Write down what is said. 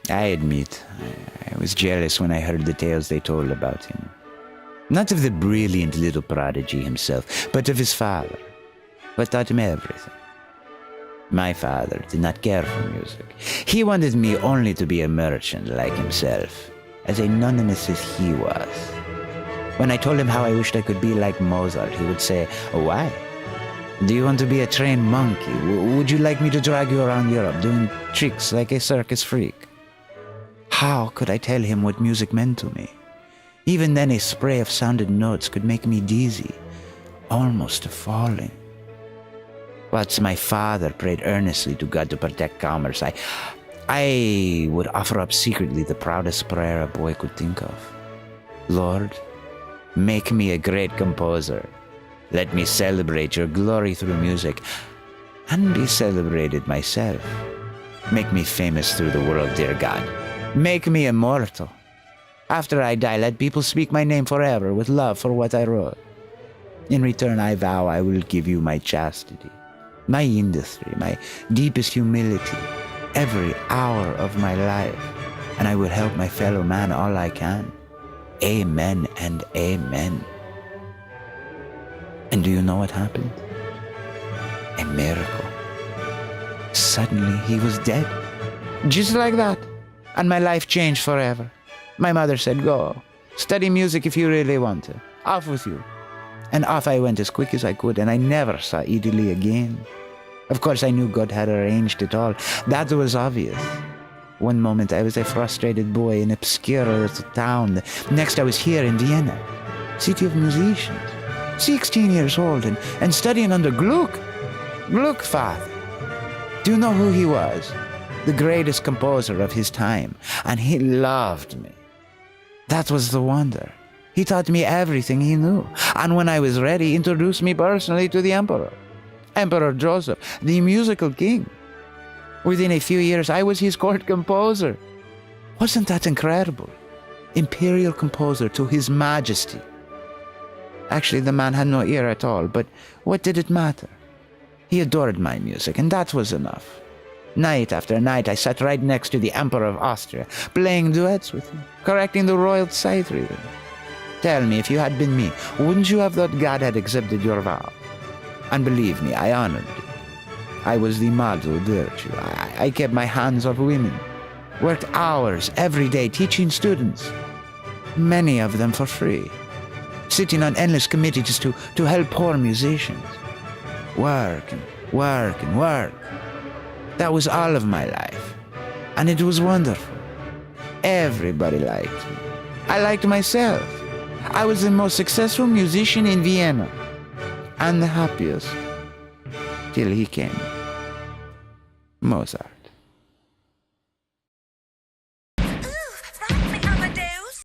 I admit, I was jealous when I heard the tales they told about him. Not of the brilliant little prodigy himself, but of his father, who taught him everything. My father did not care for music. He wanted me only to be a merchant like himself, as anonymous as he was. When I told him how I wished I could be like Mozart, he would say, "Why? Do you want to be a trained monkey? Would you like me to drag you around Europe doing tricks like a circus freak?" How could I tell him what music meant to me? Even then, a spray of sounded notes could make me dizzy, almost to falling. Whilst my father prayed earnestly to God to protect commerce, I would offer up secretly the proudest prayer a boy could think of. "Lord, make me a great composer. Let me celebrate your glory through music, and be celebrated myself. Make me famous through the world, dear God. Make me immortal. After I die, let people speak my name forever with love for what I wrote. In return, I vow I will give you my chastity, my industry, my deepest humility, every hour of my life, and I will help my fellow man all I can. Amen and amen." And do you know what happened? A miracle. Suddenly he was dead. Just like that. And my life changed forever. My mother said, "Go, study music if you really want to. Off with you." And off I went as quick as I could, and I never saw Italy again. Of course, I knew God had arranged it all. That was obvious. One moment I was a frustrated boy in an obscure little town. Next I was here in Vienna, city of musicians. 16 years old and studying under Gluck. Gluck, father. Do you know who he was? The greatest composer of his time. And he loved me. That was the wonder. He taught me everything he knew. And when I was ready, introduced me personally to the emperor. Emperor Joseph, the musical king. Within a few years, I was his court composer. Wasn't that incredible? Imperial composer to His Majesty. Actually, the man had no ear at all, but what did it matter? He adored my music, and that was enough. Night after night, I sat right next to the Emperor of Austria, playing duets with him, correcting the royal sight reading. Tell me, if you had been me, wouldn't you have thought God had accepted your vow? And believe me, I honored you. I was the model of virtue. I kept my hands off women, worked hours every day teaching students, many of them for free, sitting on endless committees to help poor musicians. Work and work and work. That was all of my life. And it was wonderful. Everybody liked me. I liked myself. I was the most successful musician in Vienna. And the happiest. Till he came. Mozart.